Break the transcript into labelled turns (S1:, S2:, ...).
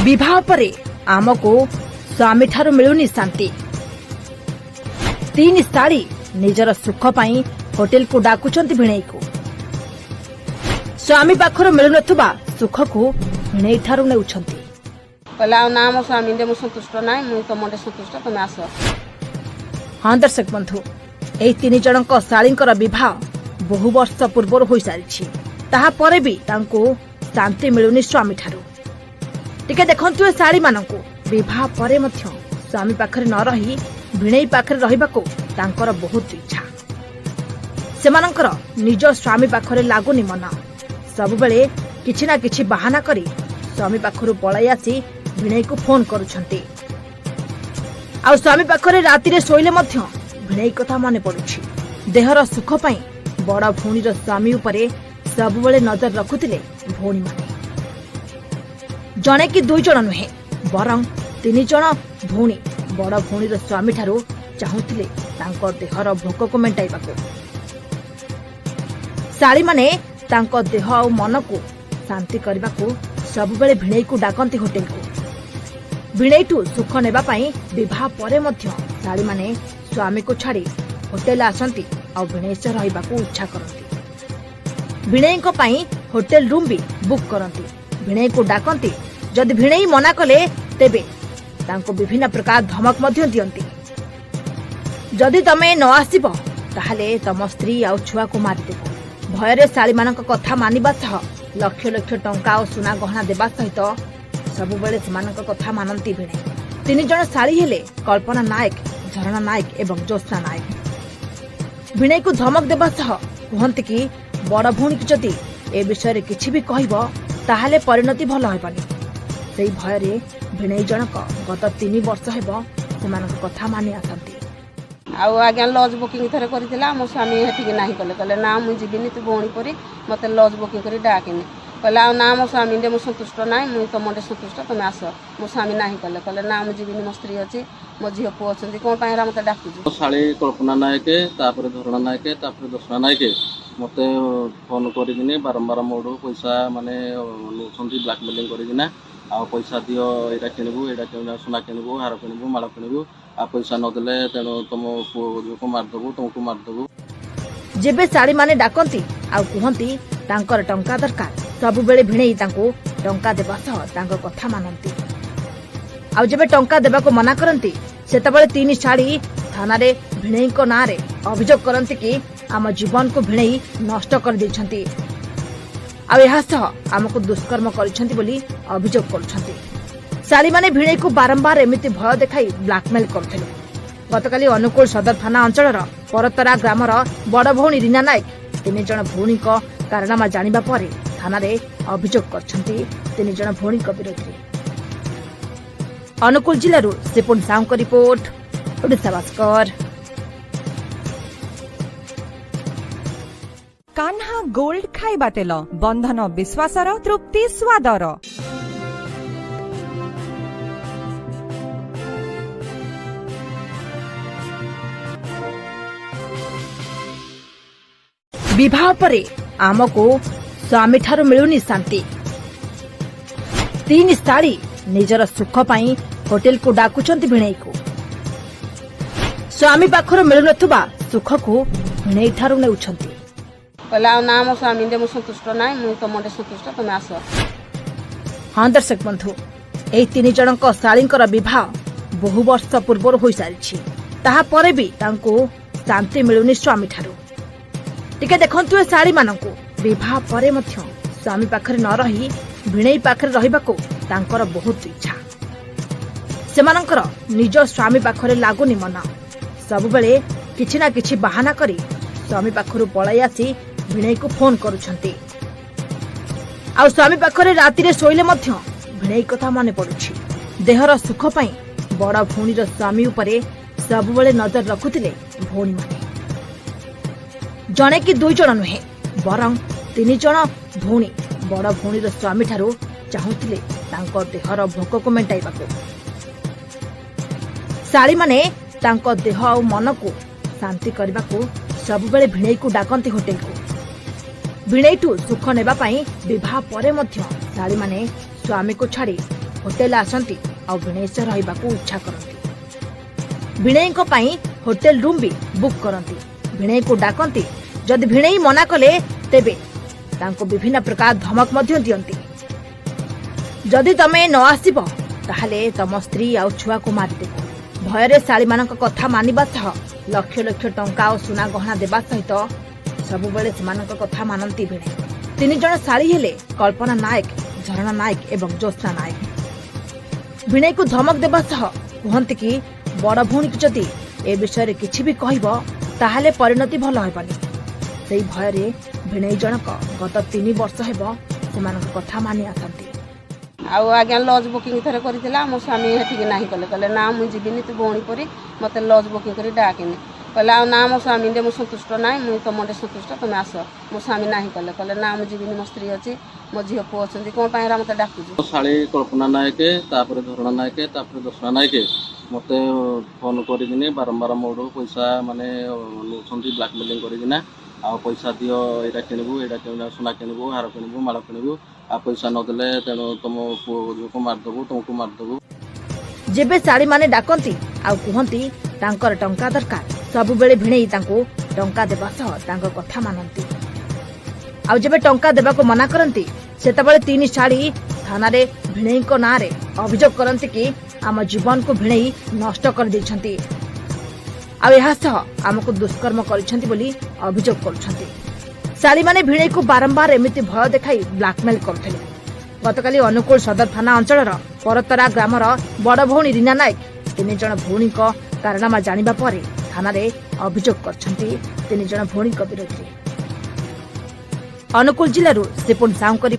S1: विवाह परे आमको स्वामी ठारू मिलुनी शांति। तीन शाड़ी निजर सुख पाई होटेल को डाकुचंती भिणई को। स्वामी पाखर मिलुनथुबा सुख को भिणई ठारू नेउछंती।
S2: कहला ना मो स्वामी दे मु संतुष्ट नाय मु तमडे संतुष्ट तमे आस।
S1: हाँ दर्शक बंधु, एही तीन जनक शाळींकर विवाह बहु वर्ष पूर्व होई सारिछि। ताहा परे भी तांको शांति मिलुनी स्वामी ठारू। टिके देखंतु ए शाळी मानंको विवाह परे मध्य स्वामी पाखरे न रही भिणई पाखरे रहिबाको तांकर बहुत इच्छा। सेमानंकर निज स्वामी पाखरे लागुनी मन। सब बेले किछि ना किछि बहाना करी स्वामी पाखरु पळाई आसी भिणई को फोन करूछंती। आ स्वामी पाखरे राति रे सोइले मध्य भिणई कथा मने पडुछि। देहर सुख पई बड़ भौणीर स्वामी उपरे सब बेले नजर रखुतिले भौणी माने। जणे कि दुई जण नुहे बरं तीन जण भौणी बड़ भौणीर स्वामी ठारू चाहुतिले तांको देहर भोक को मेंटाइबाको। शाळी माने तांको देह आ मन को शांति करबाको सब बेले भिणई को डाकंती होटेल को। भिणईठू सुख नेबा पई विवाह परे मध्य शाळी माने स्वामी को छाड़ी होटेल आसंती आ भिणई से रहिबाको इच्छा करंती। भिणई को पई होटेल रूम भी बुक करंती। भिणई को डाकंती। जदि भिणई मना कले तेबे तांको विभिन्न प्रकार धमक मध्य दियंती। जदि तमे न आसीबो ताहाले तम स्त्री आ छुआ को मारि देबो। भयरे शाळी मानक कथा मानिबा सह लक्ष लक्ष टंका और सुना गहना देबा सहित सब बेले सेमानक कथा मानंती भिणई। तीन जण शाळी हेले कल्पना नायक, झरणा नायक एवं ज्योत्स्ना नायक। भिणई को धमक देबा सह कहंती कि बड़ भौणी की जदि ए विषय रे किछि भी कहइबो ताहाले परिणति भल हेबानी। सेई भयरे भिणई जनक गत 3 वर्ष हेबो सेमानक कथा मानि आसंती।
S2: आउ आज्ञा लॉज बुकिंग थरे करिथिला मो स्वामी हेठिक नाही कले। कहले ना मु जिबिनी तू भौणी परी मते लॉज बुकिंग करी डाकिनी। कहला ना मो स्वामी दे मु संतुष्ट नाय मु तमडे संतुष्ट तमे आस। मो स्वामी नाही कले। कहले ना मु जिबिनी मो स्त्री अछि मो झियो पु अछंती कोन पायरा मते डाकुजी।
S3: शाळी कल्पना नायक तापर झरणा नायक तापर ज्योत्स्ना नायक मते फोन करिदिने बारंबार मोडो पैसा माने नोछंती ब्लैकमेलिंग करिदिना। आ पैसा दियो एटा किनबु एटा किनबु सोना किनबु हार किनबु माला किनबु आ पैसा न देले तेनो तुम पुओ को मार दबु तुमको मार दबु।
S1: जेबे शाळी माने डाकंती आ कहंती तांकर टंका दरकार सब बेले भिणई तांको टंका देबा सह तांको कथा मानंती। आ जेबे टंका देबा को मना करंती सेतबेले तीन शाळी थाना रे भिणई को ना रे अभियोग करंती कि आम जीवन को भिणई नष्ट कर दैछंती आ एहा सह आमको दुष्कर्म करिसंती बोली अभियोग करछंती। शाळी माने भिणई को बारंबार एमिति भय देखाई ब्लैकमेल करथिले। गतकाली अनुकूल सदर थाना अंचलर परतरा ग्रामर बड़ भौणी रीना नायक 3 जण भौणी को कारनामा जानिबा परे थाना रे अभियोग करछंती 3 जण भौणी को विरोध। अनुकूल जिल्लारू सिपुन साउंक रिपोर्ट, ओडिशा भास्कर।
S4: कान्हा गोल्ड खाइबा तेल बंधन विश्वासर तृप्ति स्वादर।
S1: विवाह परे आमको स्वामी ठारू मिलुनी शांति। तीन शाड़ी निजर सुख पाई होटेल को डाकुचंती भिणई को। स्वामी पाखर मिलुनथुबा सुख को भिणई ठारू नेउछंती।
S2: कहला ना मो स्वामी दे मु संतुष्ट नाय मु तमडे संतुष्ट तमे आस।
S1: हाँ दर्शक बंधु, एही तीन जनक शाळींकर विवाह बहु वर्ष पूर्व होई सारिछि। ताहा परे भी तांको शांति मिलुनी स्वामी ठारू। टिके देखंतु ए शाळी मानंको विवाह परे मध्य स्वामी पाखरे न रही भिणई पाखरे रहिबाको तांकर बहुत इच्छा। सेमानंकर निज स्वामी पाखरे लागुनी मन। सब बेले किछि ना किछि बहाना करी स्वामी पाखरु पळाई आसी भिणई को फोन करूछंती। आ स्वामी पाखरे राति रे सोइले मध्य भिणई कथा मने पडुछि। देहर सुख पई बड़ भौणीर स्वामी उपरे सब बेले नजर रखुतिले भौणी माने। जणे कि दुई जण नुहे बरं तीन जण भौणी बड़ भौणीर स्वामी ठारू चाहुतिले तांको देहर भोक को मेंटाइबाको। शाळी माने तांको देह आ मन को शांति करबाको सब बेले भिणई को डाकंती होटेल को। भिणईठू सुख नेबा पई विवाह परे मध्य शाळी माने स्वामी को छाड़ी होटेल आसंती और भिणई सह रहिबाकू इच्छा करती। भिणई को पाई होटेल रूम भी बुक करती। भिणई को डाकती। जदि भिणई मना कले तेबे तांको विभिन्न प्रकार धमक मध्य दियंती। जदि तमे न आसिब ताहले तम स्त्री आ छुआ को मारिदेब। भୟରେ शाली मानक कथा मानिबा सह लक्ष लक्ष टंका और सुना गहना देबा सहित सबुबेले सेमानक कथा मानती भिणई। 3 जण शाली हेले कल्पना नायक, झरणा नायक एवं ज्योत्स्ना नायक। भिणई को धमक देबा सह कहंती कि बड़ भौणी की जदि ए विषय किछि भी कहब ताहले परिणति भल हेबानी। सेही भୟରେ भिणई जनक गत 3 वर्ष हेब सेमानक कथा मानि आसंती।
S2: आउ आज्ञा लज बुकिंग थरे करथिला मो स्वामी हेठिक नाही कले कले ना मुई जीविनी तू भौणी परी मते लज बुकिंग करी डाकेनी कले आ ना मो स्वामी दे मो संतुष्ट नाही मुई तमडे संतुष्ट तमे आस मो स्वामी नाही कले कले ना मु जीविनी मो स्त्री अछि मो झियो पु अछंती कोन पायरा मते डाकुजु।
S3: शाली कल्पना नायक तापर झरणा नायक तापर ज्योत्स्ना नायक मते फोन करिदिने बारंबार मोड़ पैसा माने नौछंती ब्लैकमेलिंग करिदिना आ पैसा दियो एटा किनबु एटा किनबु सोना किनबु हार किनबु माला किनबु आ पैसा न देले तेनो तुम पुओ को मार दबु तुमको मार दबु।
S1: जेबे शाली माने डाकंती आ कहंती तांकर टंका दरकार सबु बेले भिणई तांको टंका देबा सह तांको कथा मानंती। आ जेबे टंका देबा को मना करंती सेतबेले 3 शाली थाना रे भिणई को ना रे अभियोग करंती कि आम जीवन को भिणई नष्ट कर दैछंती आ एहा सह आमको दुष्कर्म करिछंती बोली अभियोग करुछंती। शाली माने भिणई को बारंबार एमिति भय देखाई ब्लैकमेल करथिले। गतकाली अनुकूल सदर थाना अंचल परतरा ग्रामर बड़ भौणी रीना नायक 3 जण भौणी कारनामा जानिबा परे थाना रे अभियोग करछंती 3 जण भौणी विरोध। अनुकूल जिल्लारू सिपुन साउंकरी।